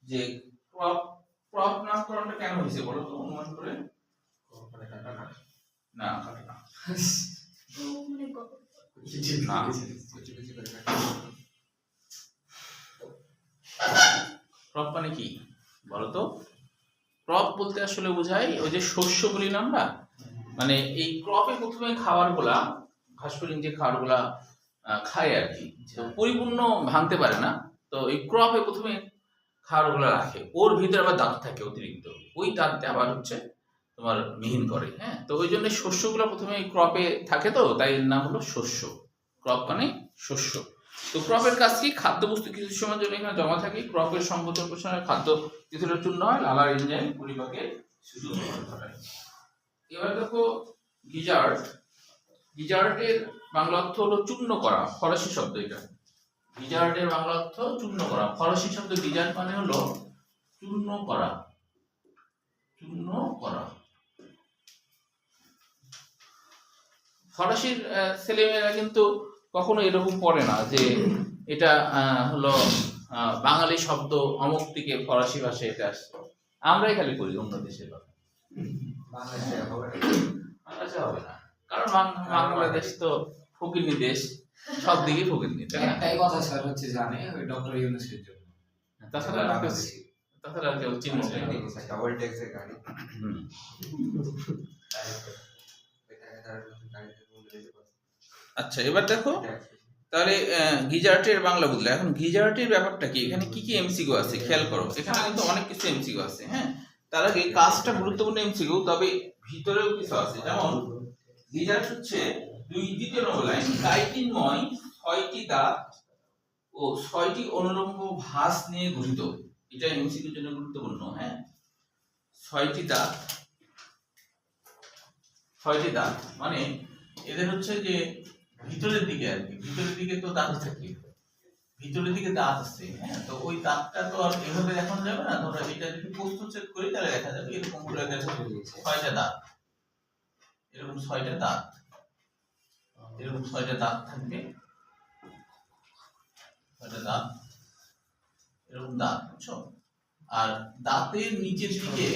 যে ক্রপ ক্রপ নামকরণটা কেন হয়েছে বলো তো অনুমান করে? না কাটা না। ক্রপ মানে কি বলতো? ক্রপ বলতে আসলে বোঝায় ওই যে শস্য বলি না আমরা, মানে এই ক্রপে প্রথমে খাবারগুলা, ঘাস ফড়িং যে খাবারগুলা খায় আর কি, পরিপূর্ণ ভাঙতে পারে না, তো এই ক্রপে প্রথমে খাবারগুলা রাখে, ওর ভিতরে আবার দাঁত থাকে অতিরিক্ত, ওই দাঁতটা আবার হচ্ছে তোমার মিহিন করে। হ্যাঁ, তো ওই জন্য শস্যগুলো প্রথমে ক্রপে থাকে, তো তাই এর নাম হলো শস্য। ক্রপ মানে শস্য। তো ক্রপের কাজ কি? খাদ্যবস্তু কিছু সময়ের জন্য এখানে জমা থাকে, ক্রপের সংকোচন প্রসারণে খাদ্য কিছুটা চূর্ণ হয়, লালার এনজাইম পরিপাকের সুযোগ ঘটায়। এবার দেখো গিজার্ড। গিজার্ডের বাংলা অর্থ হলো চূর্ণ করা, ফরাসি শব্দ এটা। গিজার্ডের বাংলা অর্থ চূর্ণ করা, ফরাসি শব্দ গিজার্ড মানে হলো চূর্ণ করা। চূর্ণ করা। ফরাসির ছেলেমেয়েরা কিন্তু কখনো এরকম পড়ে না যে এটা হলো বাঙালি শব্দ অমুক থেকে ফরাসি ভাষায় এটা আসছে। আমরাই খালি করি অন্য দেশের কথা, বাংলাদেশে হবে না, কারণ বাংলাদেশ তো ফকিরনি দেশ, সব দিকে ফকিরনি। একটাই কথা স্যার হচ্ছে জানে ওই ডক্টর ইউনূসের জন্য, তাছাড়া আর কেউ চিনবে না। ডাবল ট্যাক্সের গাড়ি। আচ্ছা, এবার দেখো তাহলে গিজার্টের বাংলা বুঝলে। এখন গিজার্টের ব্যাপারটা কি, এখানে কি কি এমসিকিউ আছে খেয়াল করো, এখানে কিন্তু অনেক কিছু এমসিকিউ আছে। হ্যাঁ, তার আগে কাজটা গুরুত্বপূর্ণ এমসিকিউ, তবে ভিতরেও কিছু আছে। যেমন গিজার্ট হচ্ছে দ্বিতীয় নম্বর লাইন, কাইটিনময় 6টি দাঁত ও 6টি অনুলম্ব ভাঁজ নিয়ে গঠিত। এটা এমসিকিউর জন্য গুরুত্বপূর্ণ। হ্যাঁ, 6টি দাঁত, 6টি দাঁত মানে এদের হচ্ছে যে ভিতরের দিকে আর কি, ভিতরের দিকে তো দাঁত থাকে, ভিতরের দিকে দাঁত আছে। হ্যাঁ, তো ওই দাঁতটা তো আর এভাবে দেখানো যাবে না, ধরো এটা যদি প্রস্তুচ্ছেদ করি তাহলে দেখা যাবে এরকম করে 6টা দাঁত, এরকম 6টা দাঁত, এরকম 6টা দাঁত থাকবে, 6টা দাঁত, এরকম দাঁত, বুঝছো? আর দাঁতের নিচের দিকে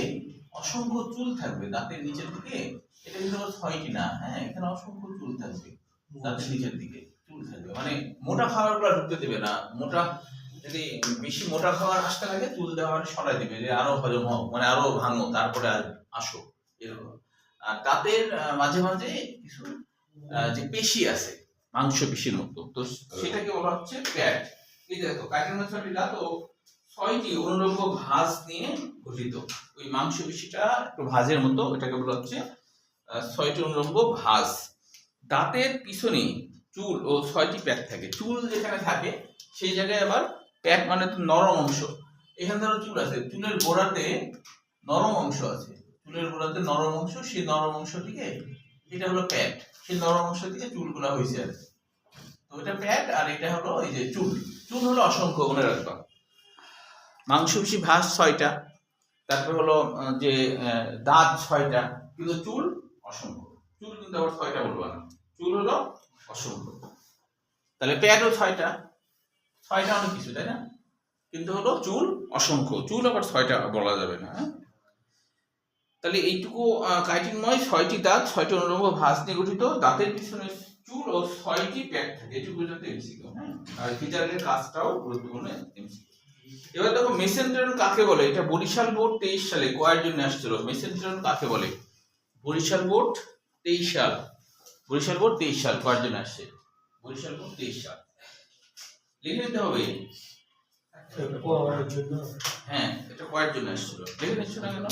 অসংখ্য চুল থাকবে, দাঁতের নিচের দিকে। এটা কিন্তু 6টি না, হ্যাঁ, এখানে অসংখ্য চুল থাকবে, দাঁতের নিচের দিকে চুল থাকবে, মানে মোটা খাবারগুলো ঢুকতে দেবে না। মোটা যদি বেশি মোটা খাবার আসতে লাগে, চুল দেওয়ার সরাই দিবে, যে আরো হজম হোক, মানে আরো ভাঙো, তারপরে আসো, এরকম। আর দাঁতের মাঝে মাঝে কিছু যে পেশি আছে, মাংস পেশির মতো, তো সেটাকে বলা হচ্ছে প্যাট। এই দেখো কাইটিনময় 6টি দাঁত ও 6টি অনুলম্ব ভাঁজ নিয়ে গঠিত। ওই মাংস পেশিটা একটু ভাঁজের মতো, এটাকে বলা হচ্ছে 6টি অনুলম্ব ভাঁজ। দাঁতের পিছনে চুল ও 6টি প্যাক থাকে। চুল যেখানে থাকে সেই জায়গায় আবার প্যাক মানে তো নরম অংশ। এখানে ধরো চুল আছে, চুলের গোড়াতে নরম অংশ আছে, চুলের গোড়াতে নরম অংশ, সেই নরম অংশ থেকে এটা হলো প্যাট, সেই নরম অংশ থেকে চুলগুলা হয়েছে আর কি। তো এটা প্যাট আর এটা হলো এই যে চুল। চুল হলো অসংখ্য, মনে রাখবা। মাংসপেশি ভাঁজ 6টা, তারপর হলো যে দাঁত 6টা, কিন্তু চুল অসংখ্য। চুল কিন্তু আবার 6টা বলবো না, চুল হলো অসংখ্য। তাহলে প্যাডও 6টা, 6টা অনেক কিছু তাই না, কিন্তু হলো চুল অসংখ্য, চুল আবার 6টা বলা যাবে না। হ্যাঁ, তাহলে এইটুকু কাইটিনময় 6টি দাঁত, 6টি অনুলম্ব ভাঁজ নিয়ে গঠিত, দাঁতের পিছনে চুল ও 6টি প্যাক থাকে, এটুকু পর্যন্ত এমসিকিউ। হ্যাঁ, আর গিজারের কাজটাও গুরুত্বপূর্ণ এমসিকিউ। এবার দেখো মেসেন্টেরন কাকে বলে, এটা বরিশাল বোর্ড 23 সালে কয়ের জন্য আসছিল। মেসেন্টেরন কাকে বলে, বরিশাল বোর্ড 23 সাল, বরিশাল বোর্ড 23 সাল কয়ের জন্য আসছে, বরিশাল বোর্ড 23 সাল লিখে নিতে হবে। হ্যাঁ, এটা কয়ের জন্য আসছিল, লিখে নিচ্ছ না কেন?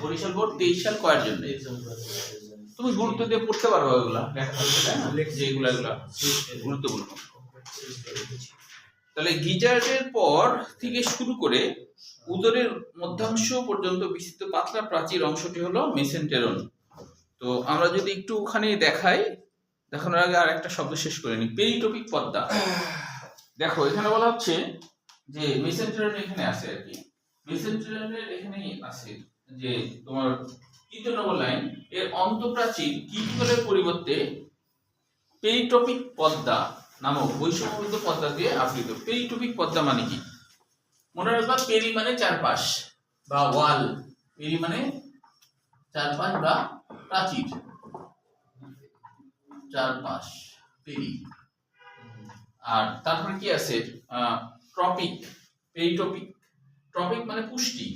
বরিশাল বোর্ড 23 সাল কয়ের জন্য। তুমি গুরুত্ব দিয়ে পড়তে পারবে ওগুলা, লেখা থাকবে তাই না, যে এগুলা গুরুত্বপূর্ণ। তাহলে গিজার্ডের পর থেকে শুরু করে উদরের মধ্যাংশ পর্যন্ত বিস্তৃত পাতলা প্রাচীর অংশটি হলো মেসেন্টেরন। তো আমরা যদি একটুখানি দেখাই, দেখানোর আগে আর একটা শব্দ শেষ করে নিই, পেরিটোপিক পর্দা। দেখো এখানে বলা হচ্ছে যে মেসেন্টেরন এখানে আছে আর কি, মেসেন্টেরনের এখানেই আছে যে তোমার 3 নম্বর লাইন, এর অন্তঃপ্রাচীর কিউটিকলের পরিবর্তে পেরিটোপিক পর্দা নামক বৈষম্যবদ্ধ পর্দা দিয়ে আবৃত। পেরিটোপিক পর্দা মানে কি? মনে রাখবা, পেরি মানে চারপাশ বা ওয়াল, পেরি মানে চারপাশ বা প্রাচীর, চারপাশ পেরি। আর তারপরে কি আছে, ট্রপিক, পেরিটোপিক। ট্রপিক মানে পুষ্টি,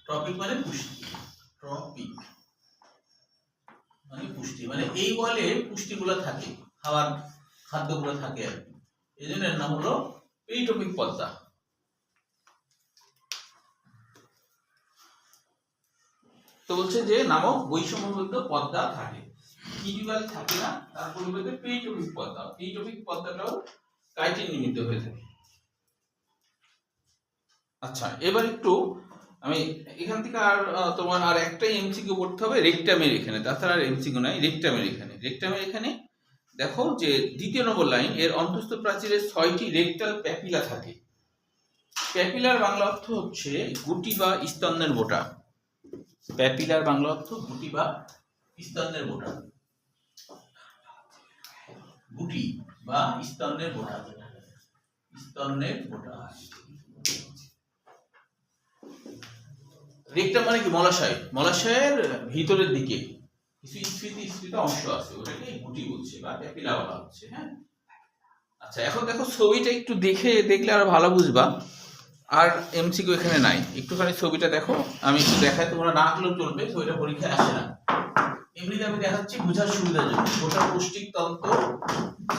ট্রপিক মানে পুষ্টি, ট্রপিক মানে পুষ্টি, মানে এই ওয়ালে পুষ্টিগুলো থাকে, খাবার খাদ্যগুলো থাকে আর কি, এই জন্য এর নাম হলো পেরিটোপিক পর্দা। তো বলছে যে নামক বৈষম্যবদ্ধ পর্দা থাকে, কিউটিকল থাকে না, তার পরিবর্তে পেরিটোপিক পর্দা, পেরিটোপিক পর্দাটাও কাইটিন নির্মিত হয়ে থাকে। আচ্ছা, এবার একটু আমি এখান থেকে আর তোমার আর একটাই এমসিকিউ করতে হবে রেকটামের এখানে, তাছাড়া আর এমসিকিউ নাই। রেকটামের এখানে, রেকটামের এখানে দেখো যে 2 নম্বর লাইন, এর অন্তঃস্থ প্রাচীরে 6টি রেকটাল প্যাপিলা থাকে। প্যাপিলার বাংলা অর্থ হচ্ছে গুটি বা স্তন্যের বোটা। প্যাপিলার বাংলা অর্থ গুটি বা স্তন্যের বোটা, গুটি বা স্তন্যের বোটা, স্তন্যের বোটা। রেকটাম মানে কি? মলাশয়, মলাশয়ের ভিতরের দিকে কিছু স্ফীত অংশ আছে, ওটাকে গুটি বলছে বা প্যাপিলা বলা হচ্ছে। হ্যাঁ, আচ্ছা, এখন দেখো ছবিটা একটু দেখলে আরো ভালো বুঝবা। আর এমসিকিউ এখানে নাই, একটুখানি ছবিটা দেখো, আমি একটু দেখাই, তোমরা না আঁকলেও চলবে, ছবিটা পরীক্ষায় আসে না, এমনিতে আমি দেখাচ্ছি বোঝার সুবিধার জন্য। গোটা পৌষ্টিক তন্ত্র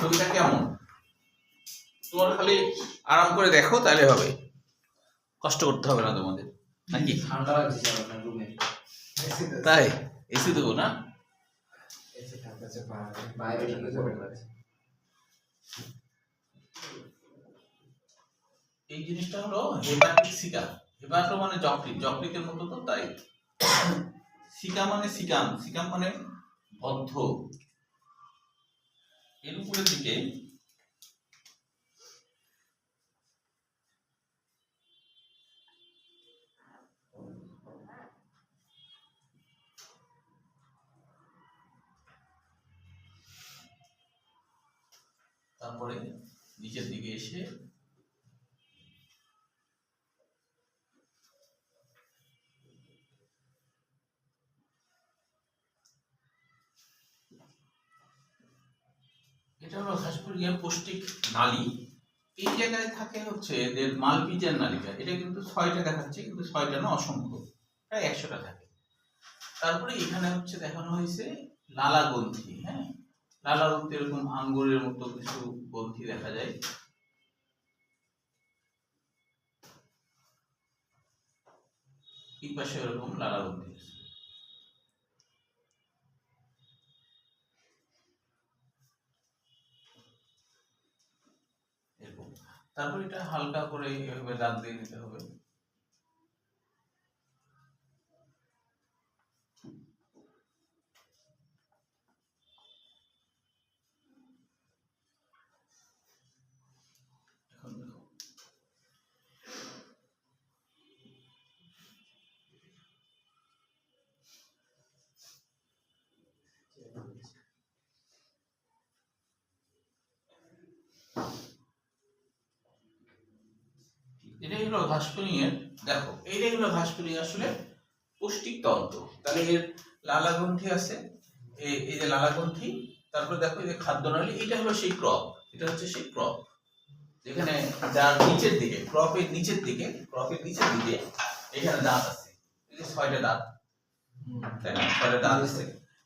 ছবিটা কেমন, তোমার খালি আরাম করে দেখো তাহলে হবে, কষ্ট করতে হবে না তোমাদের, নাকি? ঠান্ডা লাগছে স্যার আপনার রুমে। তাই এসি দেবো না? এসে থাকতেছে বাইরে ঠান্ডা লাগছে। এই জিনিসটা হলো হেপাটিক সিকা। হেপাটো মানে যকৃৎ, যকৃতের মতো তো, তাই সিকা মানে সিকাম, সিকাম মানে বদ্ধ। এর উপরের দিকে তারপরে নিচের দিকে এসে এটা হলো হাসপুরিয়া পৌষ্টিক নালী। এই জায়গায় থাকে হচ্ছে এদের মালপিজিয়ান নালিকা, এটা কিন্তু 6টা দেখাচ্ছে, কিন্তু 6টা না, অসংখ্য, প্রায় 100টা থাকে। তারপরে এখানে হচ্ছে দেখানো হয়েছে লালা গ্রন্থি। হ্যাঁ, লালা গ্রন্থি এরকম আঙ্গুরের মতো কিছু গ্রন্থি দেখা যায়। এই পাশে এরকম লালা গ্রন্থি আছে। এরকম, তারপর এটা হালকা করে এভাবে দাগ দিয়ে নিতে হবে। এখন দেখো, এটাই হলো ঘাসফড়িং এর, দেখো এইটাই হলো ঘাসফড়িং আসলে পুষ্টিক তন্ত্র। তাহলে এর লালাগ্রন্থি আছে, এই যে লালাগ্রন্থি, তারপরে দেখো এই যে খাদ্যনালী, এটা হলো সেই ক্রপ, এটা হচ্ছে সেই ক্রপ যেখানে যার নিচের দিকে, ক্রপের নিচের দিকে এখানে দাঁত আছে, এই যে 6টা দাঁত, তাই না? 6টা দাঁত আছে।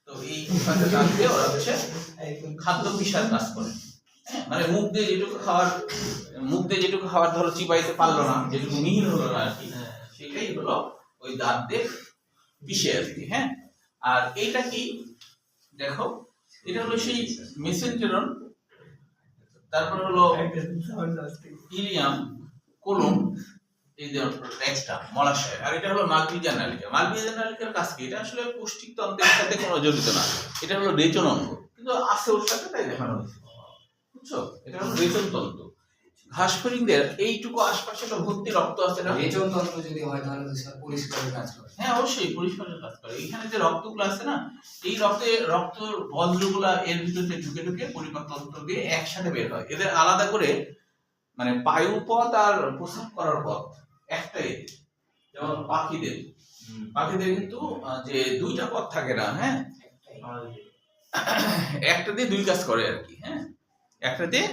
তো এই 6টা দাঁত দিয়ে ওরা হচ্ছে খাদ্য পিষার কাজ করে। হ্যাঁ, মানে মুখ দিয়ে যেটুকু খাবার ধরো চিবাইতে পারলো না, যেটুকু মিহিন হলো না আর কি, সেটাই হলো ওই দাঁত দিয়ে পিষে আর কি। হ্যাঁ, আর এইটা কি দেখো, এটা হলো সেই মেসেন্টেরন, তারপর হলো ইলিয়াম, কোলন, এই যে রেক্টাম, মলাশয়, আর এটা হলো মালপিজিয়ান নালিকা। মালপিজিয়ান নালিকার কাজ কি? এটা আসলে পুষ্টিক তন্ত্রের সাথে কোনো জড়িত না, এটা হলো রেচন অঙ্গ, কিন্তু আছে ওর সাথে, তাই দেখানো হচ্ছে, বুঝছো? এটা হলো রেচন তন্ত্র। ঘাসফড়িংদের এইটুকু আশপাশে তো ভর্তি রক্ত আছে না, রেচন তন্ত্র যদি হয় তাহলে তো স্যার পরিষ্কারের কাজ করে। হ্যাঁ অবশ্যই পরিষ্কারের কাজ করে। এখানে যে রক্তগুলো আছে না, এই রক্তর বজ্রগুলা এর ভিতরে ঢুকে ঢুকে পরিপাক তন্ত্র দিয়ে একসাথে বের হয়। এদের আলাদা করে মানে বায়ুপথ আর প্রস্রাব করার পথ একটাই। যেমন পাখিদের কিন্তু যে 2টা পথ থাকে না, হ্যাঁ, একটা দিয়ে 2 কাজ করে আর কি। হ্যাঁ, একটা দিয়ে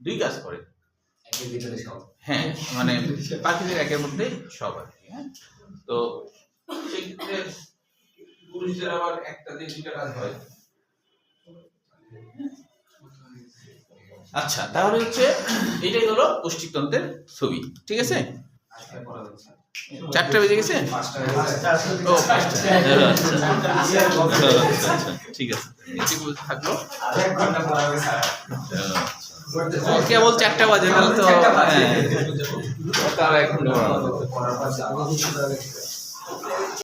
2 কাজ করে, একের ভিতরে সব। হ্যাঁ, মানে পাখিদের একের মধ্যে সব আর কি। হ্যাঁ, তো সেক্ষেত্রে পুরুষদের আবার একটা দিয়ে 2টা কাজ হয়। আচ্ছা, তাহলে হচ্ছে এটাই হলো পুষ্টিতন্ত্রের ছবি, ঠিক আছে? 4টা বেজে গেছে, ও 5টা, ঠিক আছে, এটুকু থাকলো। কেবল 4টা বাজে, তাহলে তো তারা এখন